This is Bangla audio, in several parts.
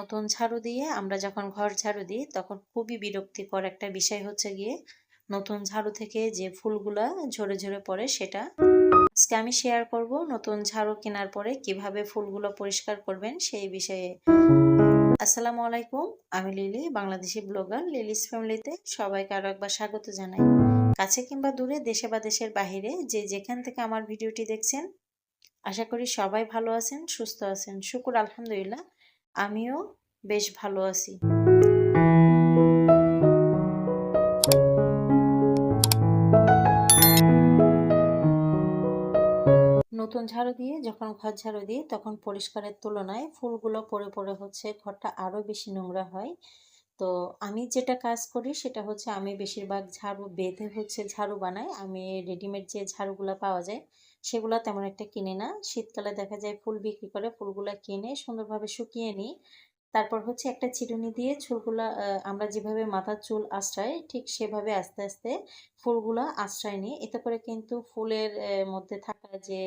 নতুন ঝাড়ু দিয়ে আমরা যখন ঘর ঝাড়ু দিই তখন খুবই বিরক্তিকর একটা বিষয় হচ্ছে গিয়ে নতুন ঝাড়ু থেকে যে ফুলগুলা ঝরে ঝরে পড়ে সেটা। আজকে আমি শেয়ার করব নতুন ঝাড়ু কেনার পরে কিভাবে ফুলগুলো পরিষ্কার করবেন সেই বিষয়ে। আসসালামু আলাইকুম, আমি লিলি, বাংলাদেশি ব্লগার লিলিস ফ্যামিলিতে সবাইকে আরো একবার স্বাগত জানাই। কাছে কিংবা দূরে, দেশে বা দেশের বাহিরে যে যেখান থেকে আমার ভিডিওটি দেখছেন, আশা করি সবাই ভালো আছেন, সুস্থ আছেন। শুকুর আলহামদুলিল্লাহ, আমিও বেশ ভালো আছি। নতুন ঝাড়ু দিয়ে যখন ঘর ঝাড়ু দিই তখন পরিষ্কারের তুলনায় ফুলগুলো পড়ে পড়ে হচ্ছে ঘরটা আরো বেশি নোংরা হয়। তো আমি যেটা কাজ করি সেটা হচ্ছে আমি বেশিরভাগ ঝাড়ু বেঁধে হচ্ছে ঝাড়ু বানাই। আমি রেডিমেড যে ঝাড়ুগুলো পাওয়া যায় সেগুলো তেমন একটা কিনি না। শীতকালে দেখা যায় ফুল বিক্রি করে, ফুলগুলা কিনে সুন্দরভাবে শুকিয়ে নিই। তারপর হচ্ছে একটা চিরুনি দিয়ে চুলগুলা আমরা যেভাবে মাথার চুল আঁচড়াই ঠিক সেভাবে আস্তে আস্তে ফুলগুলা আঁচড়াই নিই। এতে করে কিন্তু ফুলের মধ্যে থাকা যে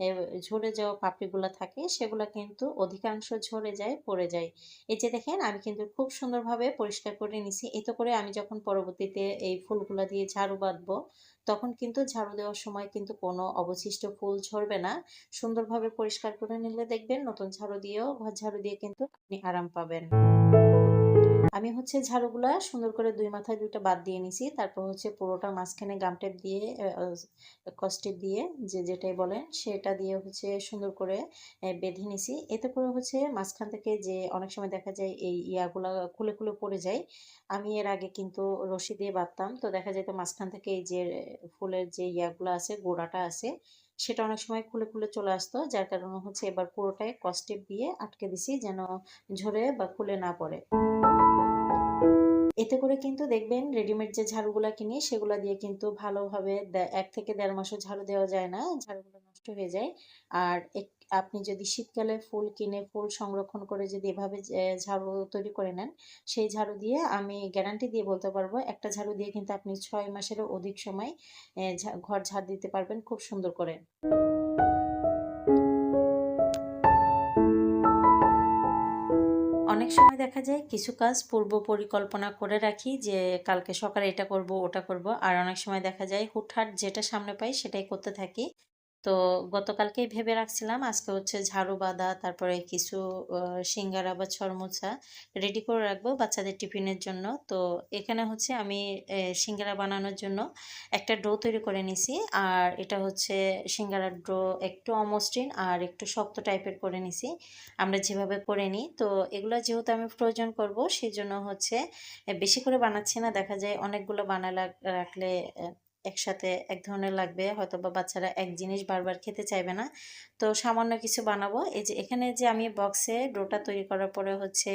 এ ঝরে যাওয়া পাপড়িগুলা থাকে সেগুলা কিন্তু অধিকাংশ ঝরে যায়, পড়ে যায়। এই যে দেখেন আমি কিন্তু খুব সুন্দরভাবে পরিষ্কার করে নিছি। এতে করে আমি যখন পরবর্তীতে এই ফুলগুলা দিয়ে ঝাড়ু বাঁধবো তখন কিন্তু ঝাড়ু দেওয়ার সময় কিন্তু কোনো অবশিষ্ট ফুল ঝরবে না। সুন্দরভাবে পরিষ্কার করে নিলে দেখবেন নতুন ঝাড়ু দিয়েও ঘর ঝাড়ু দিয়ে কিন্তু আপনি আরাম পাবেন। আমি হচ্ছে ঝাড়ুগুলা সুন্দর করে ২ মাথায় ২ টা বাদ দিয়ে নিছি। তারপর হচ্ছে পুরোটা মাঝখানে গাম টেপ দিয়ে স্কচ দিয়ে যেটাই বলেন সেটা দিয়ে হচ্ছে সুন্দর করে বেঁধে নিছি। এতে করে হচ্ছে মাঝখান থেকে যে অনেক সময় দেখা যায় এই ইয়াগুলা খুলে খুলে পড়ে যায়। আমি এর আগে কিন্তু রশি দিয়ে বাঁধতাম। তো দেখা যেত মাঝখান থেকে এই যে ফুলের যে ইয়াগুলা আছে, গোড়াটা আছে সেটা অনেক সময় খুলে খুলে চলে আসতো। যার কারণে হচ্ছে এবার পুরোটাই স্কচ টেপ দিয়ে আটকে দিছি যেন ঝরে বা খুলে না পড়ে। এতে করে কিন্তু দেখবেন রেডিমেড যে ঝাড়ুগুলা কিনি সেগুলা দিয়ে কিন্তু ভালোভাবে ১ থেকে ১.৫ মাসও ঝাড়ু দেওয়া যায় না। ঝাড়ুগুলো নষ্ট হয়ে যায়। আর আপনি যদি শীতকালে ফুল কিনে ফুল সংরক্ষণ করে যদি এভাবে ঝাড়ু তৈরি করে নেন, সেই ঝাড়ু দিয়ে আমি গ্যারান্টি দিয়ে বলতে পারবো একটা ঝাড়ু দিয়ে কিন্তু আপনি ৬ মাসেরও অধিক সময় ঘর ঝাড় দিতে পারবেন খুব সুন্দর করে। অনেক সময় দেখা যায় কিছু কাজ পূর্ব পরিকল্পনা করে রাখি যে কালকে সকালে এটা করব ওটা করব, আর অনেক সময় দেখা যায় হুটহাট যেটা সামনে পাই সেটাই করতে থাকি। তো গতকালকেই ভেবে রাখছিলাম আজকে হচ্ছে ঝাড়ু বাঁধা, তারপরে কিছু সিঙ্গারা বা ছড়মুছা রেডি করে রাখবো বাচ্চাদের টিফিনের জন্য। তো এখানে হচ্ছে আমি সিঙ্গারা বানানোর জন্য একটা ডো তৈরি করে নিছি। আর এটা হচ্ছে সিঙ্গারার ডো একটু অমসৃণ আর একটু শক্ত টাইপের করে নিছি আমরা যেভাবে করে নিই। তো এগুলো যেহেতু আমি প্রয়োজন করব সেজন্য হচ্ছে বেশি করে বানাচ্ছি না। দেখা যায় অনেকগুলো বানায় রাখলে একসাথে এক ধরনের লাগবে, হয়তো বা বাচ্চারা এক জিনিস বারবার খেতে চাইবে না। তো সামান্য কিছু বানাবো। এই যে এখানে যে আমি বক্সে ডোটা তৈরি করার পরে হচ্ছে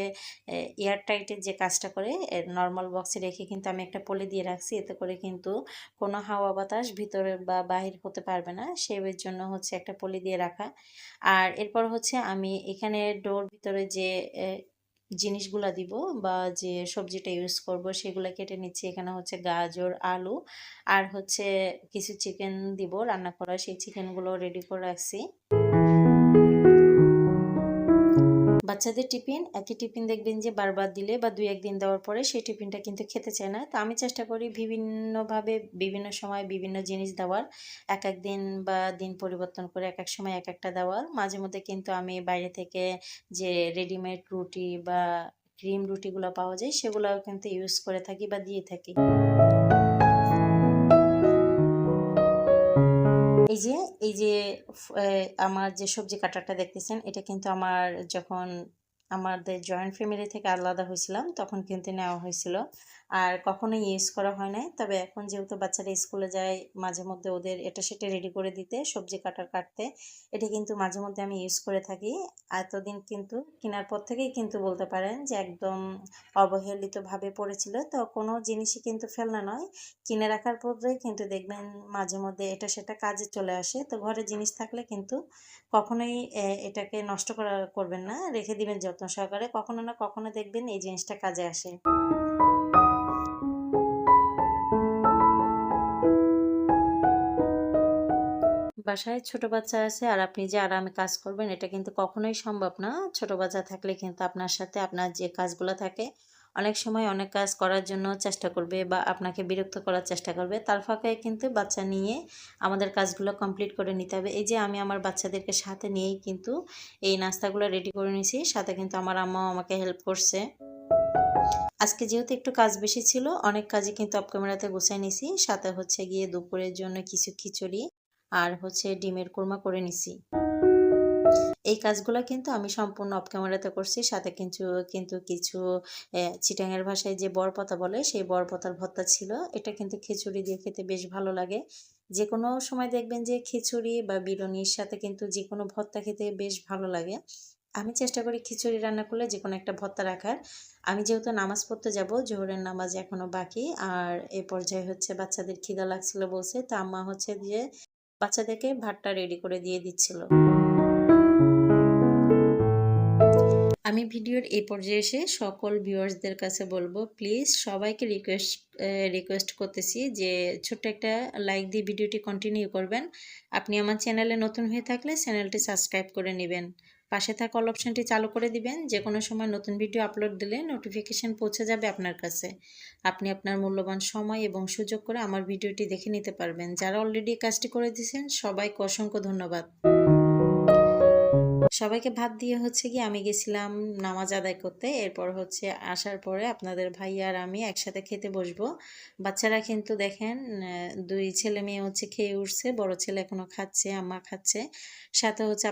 এয়ার টাইটের যে কাজটা করে নর্মাল বক্সে রেখে কিন্তু আমি একটা পলি দিয়ে রাখছি। এতে করে কিন্তু কোনো হাওয়া বাতাস ভিতরে বা বাহির হতে পারবে না, সেই জন্য হচ্ছে একটা পলি দিয়ে রাখা। আর এরপর হচ্ছে আমি এখানে ডোর ভিতরে যে জিনিসগুলা দিব বা যে সবজিটা ইউজ করব সেগুলো কেটে নিচ্ছি। এখানে হচ্ছে গাজর, আলু আর হচ্ছে কিছু চিকেন দিব রান্না করা, সেই চিকেনগুলো রেডি করে রাখছি। বাচ্চাদের টিফিন, একই টিফিন দেখবেন যে বারবার দিলে বা ২-১ দিন দেওয়ার পরে সেই টিফিনটা কিন্তু খেতে চায় না। তো আমি চেষ্টা করি বিভিন্নভাবে বিভিন্ন সময় বিভিন্ন জিনিস দেওয়ার। এক দিন বা দিন পরিবর্তন করে একেক সময় একেকটা দেওয়ার। মাঝে মধ্যে কিন্তু আমি বাইরে থেকে যে রেডিমেড রুটি বা ক্রিম রুটিগুলো পাওয়া যায় সেগুলাও কিন্তু ইউজ করে থাকি বা দিয়ে থাকি। এই যে এই যে আমার যে সবজি কাটারটা দেখতেছেন এটা কিন্তু আমার যখন আমাদের জয়েন্ট ফ্যামিলি থেকে আলাদা হয়েছিলাম তখন কিন্তু নেওয়া হয়েছিল। আর কখনোই ইউজ করা হয় নাই। তবে এখন যেহেতু বাচ্চারা স্কুলে যায় মাঝে মধ্যে ওদের এটা সেটা রেডি করে দিতে সবজি কাটতে এটা কিন্তু মাঝে মধ্যে আমি ইউজ করে থাকি। এতদিন কিন্তু কেনার পর থেকেই কিন্তু বলতে পারেন যে একদম অবহেলিতভাবে পড়েছিল। তো কোনো জিনিসই কিন্তু ফেলনা নয়, কিনে রাখার পরেই কিন্তু দেখবেন মাঝে মধ্যে এটা সেটা কাজে চলে আসে। তো ঘরে জিনিস থাকলে কিন্তু কখনোই এটাকে নষ্ট করবেন না, রেখে দিবেন যত্ন সহকারে। কখনো না কখনো দেখবেন এই জিনিসটা কাজে আসে। বাসায় ছোট বাচ্চা আছে আর আপনি যে আরামে কাজ করবেন এটা কিন্তু কখনোই সম্ভব না। ছোট বাচ্চা থাকলে কিন্তু আপনার সাথে আপনার যে কাজগুলো থাকে অনেক সময় অনেক কাজ করার জন্য চেষ্টা করবে বা আপনাকে বিরক্ত করার চেষ্টা করবে। তার ফাঁকে কিন্তু বাচ্চা নিয়ে আমাদের কাজগুলো কমপ্লিট করে নিতে হবে। এই যে আমি আমার বাচ্চাদেরকে সাথে নিয়েই কিন্তু এই নাস্তাগুলো রেডি করে নিয়েছি। সাথে কিন্তু আমার আম্মাও আমাকে হেল্প করছে। আজকে যেহেতু একটু কাজ বেশি ছিল, অনেক কাজই কিন্তু অফ ক্যামেরাতে গুছায় নিছি। সাথে হচ্ছে গিয়ে দুপুরের জন্য কিছু খিচুড়ি আর হচ্ছে ডিমের কোরমা করে নিছি। এই কাজগুলা কিন্তু আমি সম্পূর্ণ অফ ক্যামেরাতে করছি। সাথে কিন্তু কিছু চিটাঙের ভাষায় যে বরপাতা বলে, সেই বরপাতার ভর্তা ছিল। এটা কিন্তু খিচুড়ি দিয়ে খেতে বেশ ভালো লাগে। যেকোনো সময় দেখবেন যে খিচুড়ি বা বিরিয়ানির সাথে কিন্তু যেকোনো ভর্তা খেতে বেশ ভালো লাগে। আমি চেষ্টা করি খিচুড়ি রান্না করলে যেকোনো একটা ভর্তা রাখার। আমি যেহেতু নামাজ পড়তে যাব, জোহরের নামাজ এখনো বাকি। আর এ পর্যায়ে হচ্ছে বাচ্চাদের খিদা লাগছিল বলছে, তো আম্মা হচ্ছে দিয়ে বাচ্চাদেরকে ভাতটা রেডি করে দিয়ে দিচ্ছিল। আমি ভিডিওর এই পর্যায়ে এসে সকল ভিউয়ার্সদের কাছে বলবো, প্লিজ সবাইকে রিকোয়েস্ট করতেছি যে ছোট্ট একটা লাইক দিয়ে ভিডিওটি কন্টিনিউ করবেন। আপনি আমার চ্যানেলে নতুন হয়ে থাকলে চ্যানেলটি সাবস্ক্রাইব করে নেবেন। পাশে থাকা অল অপশনটি চালু করে দিবেন। যে কোনো সময় নতুন ভিডিও আপলোড দিলে নোটিফিকেশন পৌঁছে যাবে আপনার কাছে। আপনি আপনার মূল্যবান সময় এবং সুযোগ করে আমার ভিডিওটি দেখে নিতে পারবেন। যারা অলরেডি কাজটি করে দিয়েছেন সবাইকে অসংখ্য ধন্যবাদ। সবাইকে ভাত দিয়ে হচ্ছে গিয়ে আমি গেছিলাম নামাজ আদায় করতে। এরপর হচ্ছে আসার পরে আপনাদের ভাই আর আমি একসাথে খেতে বসবো। বাচ্চারা কিন্তু দেখেন দুই ছেলে মেয়ে হচ্ছে খেয়ে উঠছে। বড় ছেলে এখনো খাচ্ছে, আম্মা খাচ্ছে। সাথে হচ্ছে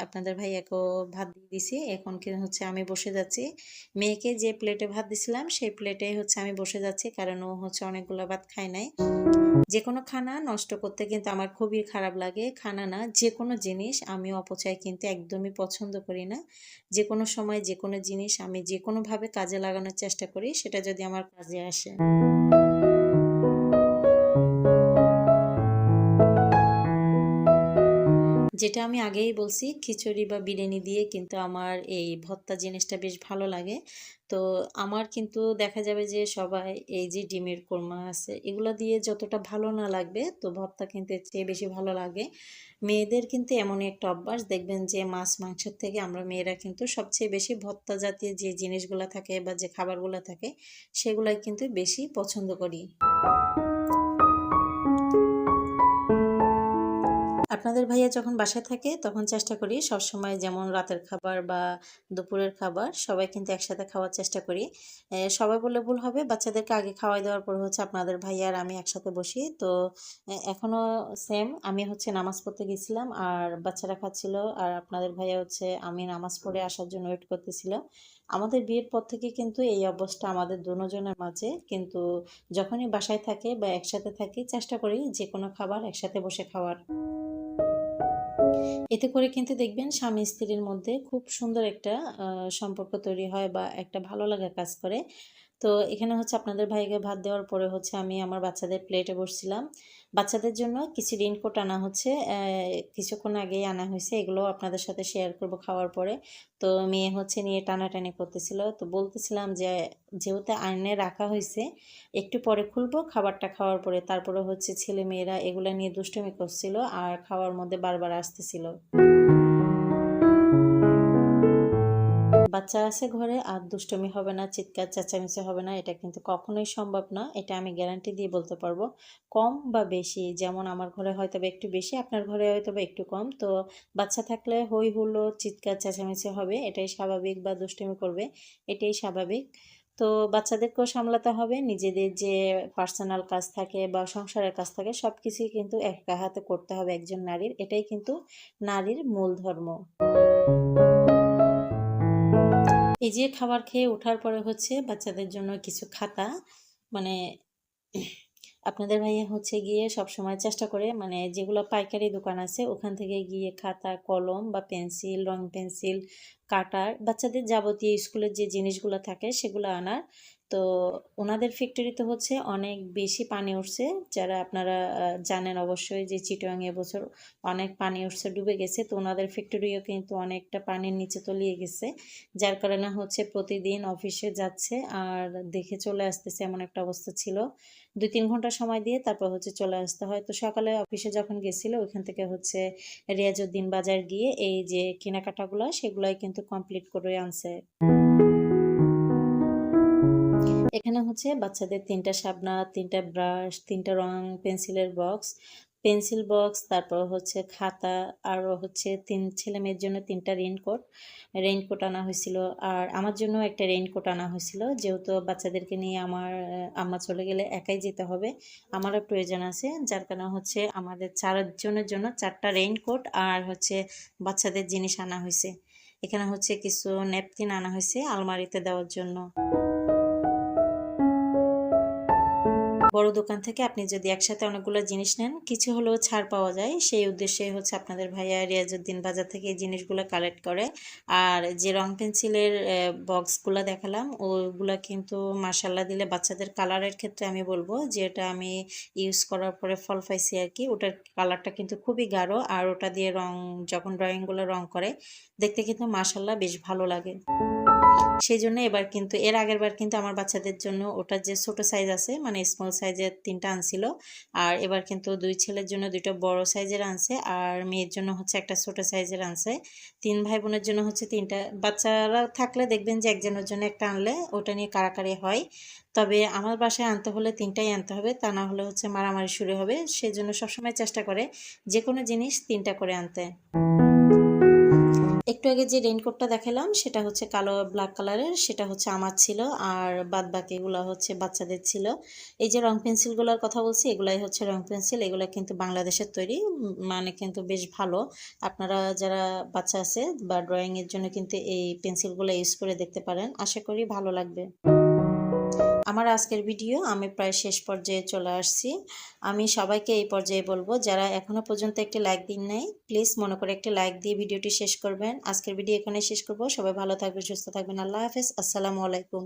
আপনাদের ভাইয়াকেও ভাত দিয়ে দিছি। এখন কিন্তু হচ্ছে আমি বসে যাচ্ছি। মেয়েকে যে প্লেটে ভাত দিছিলাম সেই প্লেটে হচ্ছে আমি বসে যাচ্ছি, কারণ ও হচ্ছে অনেকগুলো ভাত খায় নাই। যেকোনো খানা নষ্ট করতে কিন্তু আমার খুবই খারাপ লাগে। খানা না, যেকোনো জিনিস আমি অপচয় কিন্তু একদমই পছন্দ করি না। যেকোনো সময় যেকোনো জিনিস আমি যেকোনোভাবে কাজে লাগানোর চেষ্টা করি, সেটা যদি আমার কাজে আসে। যেটা আমি আগেই বলছি, খিচুড়ি বা বিরিয়ানি দিয়ে কিন্তু আমার এই ভর্তা জিনিসটা বেশ ভালো লাগে। তো আমার কিন্তু দেখা যাবে যে সবাই এই যে ডিমের কোরমা আছে এগুলো দিয়ে যতটা ভালো না লাগবে, তো ভর্তা কিন্তু এর চেয়ে বেশি ভালো লাগে। মেয়েদের কিন্তু এমনই একটা অভ্যাস, দেখবেন যে মাছ মাংসের থেকে আমরা মেয়েরা কিন্তু সবচেয়ে বেশি ভর্তা জাতীয় যে জিনিসগুলো থাকে বা যে খাবারগুলো থাকে সেগুলাই কিন্তু বেশি পছন্দ করি। আপনাদের ভাইয়া যখন বাসায় থাকে তখন চেষ্টা করি সবসময়, যেমন রাতের খাবার বা দুপুরের খাবার সবাই কিন্তু একসাথে খাওয়ার চেষ্টা করি। সবাই বললে ভুল হবে, বাচ্চাদেরকে আগে খাওয়াই দেওয়ার পর হচ্ছে আপনাদের ভাইয়া আর আমি একসাথে বসি। তো এখনো সেম, আমি হচ্ছে নামাজ পড়তে গেছিলাম আর বাচ্চারা খাচ্ছিল, আর আপনাদের ভাইয়া হচ্ছে আমি নামাজ পড়ে আসার জন্য ওয়েট করতেছিল। আমাদের বিয়ের পর থেকে কিন্তু এই অবস্থা আমাদের দুজনের মাঝে, কিন্তু যখনই বাসায় থাকে বা একসাথে থাকি চেষ্টা করি যে কোনো খাবার একসাথে বসে খাওয়ার। এতে করে কিন্তু দেখবেন স্বামী স্ত্রীর মধ্যে খুব সুন্দর একটা সম্পর্ক তৈরি হয় বা একটা ভালো লাগা কাজ করে। তো এখানে হচ্ছে আপনাদের ভাইকে ভাত দেওয়ার পরে হচ্ছে আমি আমার বাচ্চাদের প্লেটে বসছিলাম। বাচ্চাদের জন্য কিছু রেইনকোট আনা হচ্ছে, কিছুক্ষণ আগেই আনা হয়েছে। এগুলো আপনাদের সাথে শেয়ার করব খাওয়ার পরে। তো মেয়ে হচ্ছে নিয়ে টানাটানি করতেছিল। তো বলতেছিলাম যে যেহেতু আয়নায় রাখা হয়েছে, একটু পরে খুলবো খাবারটা খাওয়ার পরে। তারপরে হচ্ছে ছেলে মেয়েরা এগুলা নিয়ে দুষ্টুমি করছিল আর খাওয়ার মধ্যে বারবার আসতেছিল। বাচ্চা আছে ঘরে আর দুষ্টুমি হবে না, চিৎকার চেঁচামেচি হবে না, এটা কিন্তু কখনোই সম্ভব না। এটা আমি গ্যারান্টি দিয়ে বলতে পারবো। কম বা বেশি, যেমন আমার ঘরে হয়তোবা একটু বেশি, আপনার ঘরে হয়তোবা একটু কম। তো বাচ্চা থাকলে হই হুল্লোড় চিৎকার চেঁচামেচি হবে, এটাই স্বাভাবিক, বা দুষ্টুমি করবে, এটাই স্বাভাবিক। তো বাচ্চাদেরকেও সামলাতে হবে, নিজেদের যে পার্সোনাল কাজ থাকে বা সংসারের কাজ থাকে সবকিছুই কিন্তু একা হাতে করতে হবে একজন নারীর, এটাই কিন্তু নারীর মূল ধর্ম। এই যে খাবার খেয়ে ওঠার পরে হচ্ছে বাচ্চাদের জন্য কিছু খাতা, মানে আপনাদের ভাইয়া হচ্ছে গিয়ে সবসময় চেষ্টা করে, মানে যেগুলো পাইকারি দোকান আছে ওখান থেকে গিয়ে খাতা কলম বা পেন্সিল, রং পেন্সিল, কাটার, বাচ্চাদের যাবতীয় স্কুলের যে জিনিসগুলো থাকে সেগুলো আনার। তো ওনাদের ফ্যাক্টরিতে হচ্ছে অনেক বেশি পানি উঠছে, যারা আপনারা জানেন অবশ্যই যে চিটাগাং এবছর অনেক পানি উঠছে, ডুবে গেছে। তো ওনাদের ফ্যাক্টরিও কিন্তু অনেকটা পানির নিচে তলিয়ে গেছে, যার কারণে হচ্ছে প্রতিদিন অফিসে যাচ্ছে আর দেখে চলে আসতেছে, এমন একটা অবস্থা ছিল। 2-3 ঘন্টা সময় দিয়ে তারপর হচ্ছে চলে আসতে হয়। তো সকালে অফিসে যখন গেছিল ওইখান থেকে হচ্ছে রিয়াজউদ্দিন বাজার গিয়ে এই যে কেনাকাটাগুলো সেগুলাই কিন্তু কমপ্লিট করে আনছে। এখানে হচ্ছে বাচ্চাদের 3টা শাপনার, 3টা ব্রাশ, 3টা রং পেন্সিলের বক্স, পেন্সিল বক্স, তারপর হচ্ছে খাতা, আরও হচ্ছে 3 ছেলে মেয়ের জন্য 3টা রেইনকোট আনা হয়েছিল। আর আমার জন্য একটা রেইনকোট আনা হয়েছিল, যেহেতু বাচ্চাদেরকে নিয়ে আমার আম্মা চলে গেলে একাই যেতে হবে, আমারও প্রয়োজন আছে, যার কারণে হচ্ছে আমাদের 4 জনের জন্য 4টা রেইনকোট আর হচ্ছে বাচ্চাদের জিনিস আনা হয়েছে। এখানে হচ্ছে কিছু ন্যাপকিন আনা হয়েছে আলমারিতে দেওয়ার জন্য। বড় দোকান থেকে আপনি যদি একসাথে অনেকগুলো জিনিস নেন কিছু হলেও ছাড় পাওয়া যায়, সেই উদ্দেশ্যে হচ্ছে আপনাদের ভাইয়া রিয়াজউদ্দিন বাজার থেকে এই জিনিসগুলো কালেক্ট করে। আর যে রং পেন্সিলের বক্সগুলো দেখালাম ওগুলো কিন্তু মাসাল্লা দিলে বাচ্চাদের কালারের ক্ষেত্রে আমি বলবো যে এটা আমি ইউজ করার পরে ফল পাইছি আর কি। ওটার কালারটা কিন্তু খুবই গাঢ়, আর ওটা দিয়ে রং যখন ড্রয়িংগুলো রং করে দেখতে কিন্তু মাসাল্লা বেশ ভালো লাগে। সেই জন্য এবার কিন্তু এর আগের বার কিন্তু আমার বাচ্চাদের জন্য ওটা যে ছোট সাইজ আছে মানে স্মল সাইজের 3টা আনছিল, আর এবার কিন্তু 2 ছেলের জন্য 2টা বড় সাইজের আনছে, আর মেয়ের জন্য হচ্ছে একটা ছোট সাইজের আনছে। 3 ভাই বোনের জন্য হচ্ছে 3টা। বাচ্চারা থাকলে দেখবেন যে একজনের জন্য একটা আনলে ওটা নিয়ে কাড়াকাড়ি হয়, তবে আমার বাসায় আনতে হলে 3টাই আনতে হবে, তা না হলে হচ্ছে মারামারি শুরু হবে। সেজন্য সবসময় চেষ্টা করে যে কোনো জিনিস 3টা করে আনতে। একটু আগে যে রেইনকোটটা দেখালাম সেটা হচ্ছে কালো ব্ল্যাক কালারের, সেটা হচ্ছে আমার ছিল, আর বাদ বাকিগুলো হচ্ছে বাচ্চাদের ছিল। এই যে রং পেন্সিলগুলোর কথা বলছি এগুলাই হচ্ছে রং পেন্সিল, এগুলো কিন্তু বাংলাদেশের তৈরি, মানে কিন্তু বেশ ভালো। আপনারা যারা বাচ্চা আছে বা ড্রয়িংয়ের জন্য কিন্তু এই পেন্সিলগুলো ইউজ করে দেখতে পারেন, আশা করি ভালো লাগবে। আমার আজকের ভিডিও আমি প্রায় শেষ পর্যায়ে চলে আসছি। আমি সবাইকে এই পর্যায়ে বলবো যারা এখনো পর্যন্ত একটি লাইক দিন নাই প্লিজ মনে করে একটি লাইক দিয়ে ভিডিওটি শেষ করবেন। আজকের ভিডিও এখানে শেষ করব। সবাই ভালো থাকবেন, সুস্থ থাকবেন। আল্লাহ হাফেজ, আসসালামু আলাইকুম।